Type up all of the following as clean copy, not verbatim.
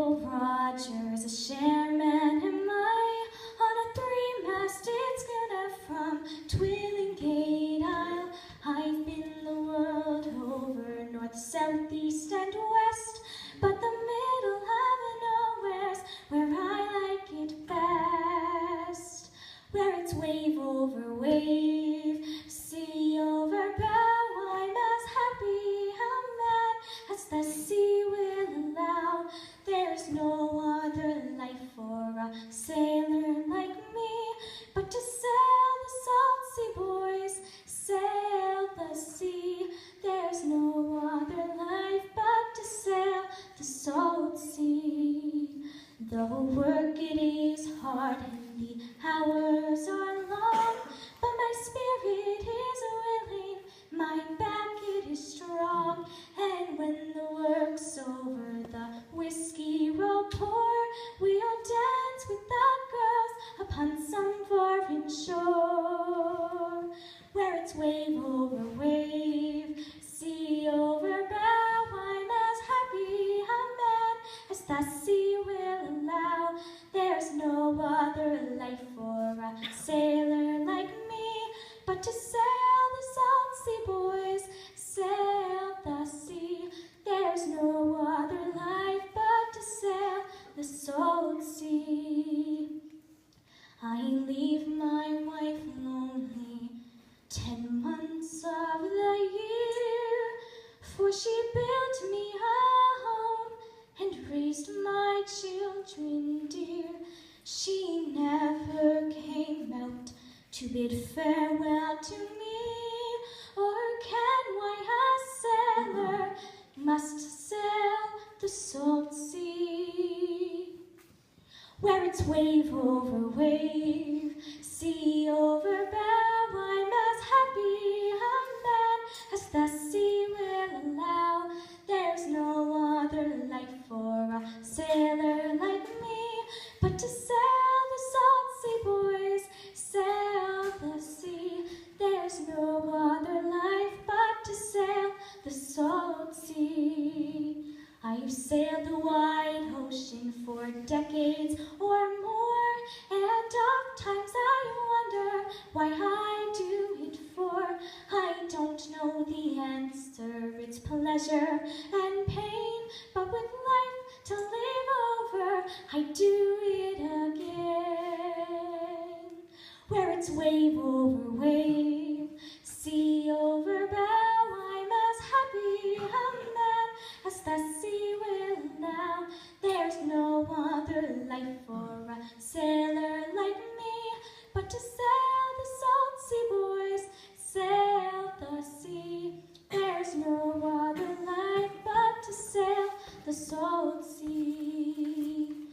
Will Rogers, a chairman, am I on a three-masted schooner from Twillingate Isle? I've been the world over, north, south, east, and west, but the middle of nowhere's where I like it best, where it's wave over wave, sea over bow. I'm as happy a man as the sea will allow. There's no other life for a sailor like me but to sail the salt sea, boys, sail the sea. There's no other life but to sail the salt sea. Though work it is hard and the hours are long, but my spirit is willing, my back it is strong. And when the work's over, the whiskey will pour, we'll dance with the girls upon some foreign shore, where it's wave over wave, sea over bow. I'm as happy a man as the sea will allow. There's no other life for a sailor like me but to sail the salt sea, boys, sail the sea. There's no other life but to sail the salt sea. I leave my wife lonely 10 months of the year, for she built me a home and raised my children dear. She never came out to bid farewell to me, or can why a sailor must sail the salt sea, where it's wave over wave, sea over bow. I'm as happy a man as the sea will allow. There's no other life for a sailor like me but to sail the salt sea, boys, sail the sea. There's no other life but to sail the salt sea. I've sailed the wide ocean for decades or more, and oftentimes I wonder why I do it for. I don't know the answer, it's pleasure and pain, but with life to live over, I do it again, where it's wave over wave, sea over bow. I'm as happy a man as the sea will allow. There's no other life for a sailor like me but to sail the salt sea, boys, sail the sea. There's no other life but to sail the salt sea.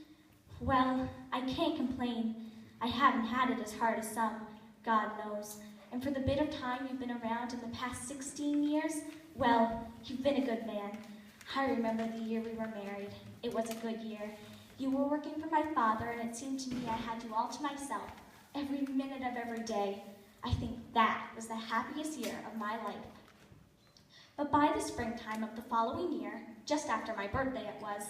Well, I can't complain. I haven't had it as hard as some, God knows. And for the bit of time you've been around in the past 16 years, well, you've been a good man. I remember the year we were married. It was a good year. You were working for my father, and it seemed to me I had you all to myself, every minute of every day. I think that was the happiest year of my life. But by the springtime of the following year, just after my birthday it was,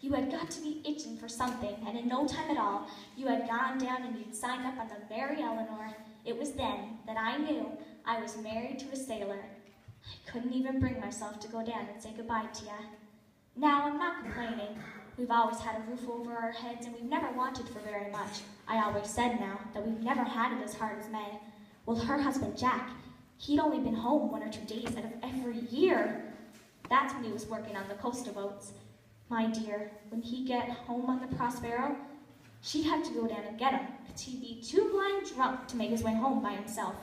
you had got to be itching for something, and in no time at all, you had gone down and you'd signed up on the Mary Eleanor. It was then that I knew I was married to a sailor. I couldn't even bring myself to go down and say goodbye to you. Now, I'm not complaining. We've always had a roof over our heads, and we've never wanted for very much. I always said now that we've never had it as hard as May. Well, her husband, Jack, he'd only been home 1 or 2 days out of every year. That's when he was working on the coastal boats. My dear, when he'd get home on the Prospero, she'd have to go down and get him, because he'd be too blind drunk to make his way home by himself.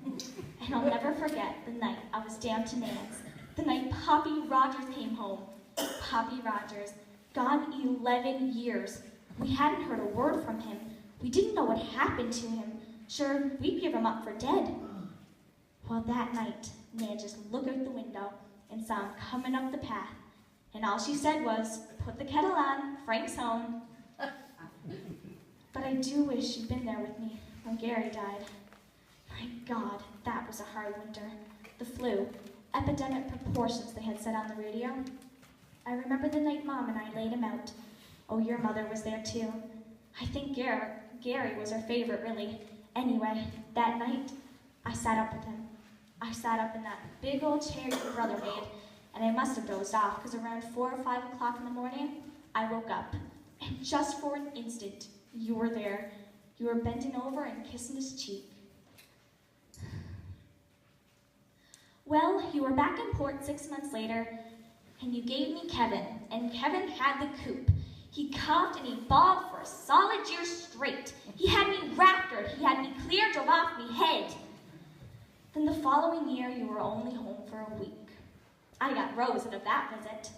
And I'll never forget the night I was down to Nan's, the night Poppy Rogers came home. Poppy Rogers, gone 11 years. We hadn't heard a word from him. We didn't know what happened to him. Sure, we'd give him up for dead. Well, that night, Nan just looked out the window and saw him coming up the path. And all she said was, "Put the kettle on, Frank's home." But I do wish she'd been there with me when Gary died. My God, that was a hard winter. The flu, epidemic proportions they had said on the radio. I remember the night Mom and I laid him out. Oh, your mother was there too. I think Gary was her favorite, really. Anyway, that night, I sat up with him. I sat up in that big old chair your brother made, and I must have dozed off, because around 4 or 5 o'clock in the morning, I woke up. And just for an instant, you were there. You were bending over and kissing his cheek. Well, you were back in port 6 months later, and you gave me Kevin, and Kevin had the coop. He coughed and he bawled for a solid year straight. He had me raptured, he had me clear, drove off me head. Then the following year, you were only home for a week. I got Rose out of that visit.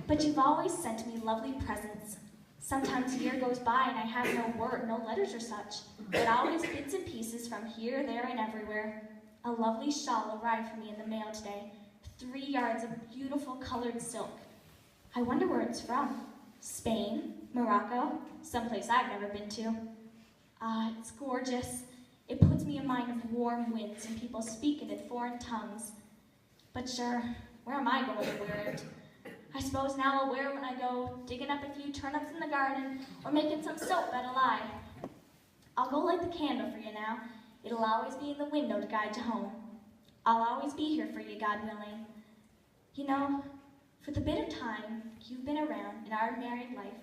But you've always sent me lovely presents. Sometimes a year goes by and I have no word, no letters or such, but always bits and pieces from here, there, and everywhere. A lovely shawl arrived for me in the mail today, 3 yards of beautiful colored silk. I wonder where it's from. Spain, Morocco, someplace I've never been to. Ah, it's gorgeous. It puts me in mind of warm winds and people speaking in foreign tongues. But sure, where am I going to wear it? I suppose now I'll wear it when I go digging up a few turnips in the garden or making some soap out of lye. I'll go light the candle for you now. It'll always be in the window to guide you home. I'll always be here for you, God willing. You know, for the bit of time you've been around in our married life,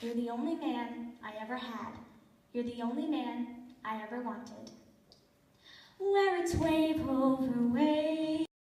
you're the only man I ever had. You're the only man I ever wanted. Where it's wave over wave.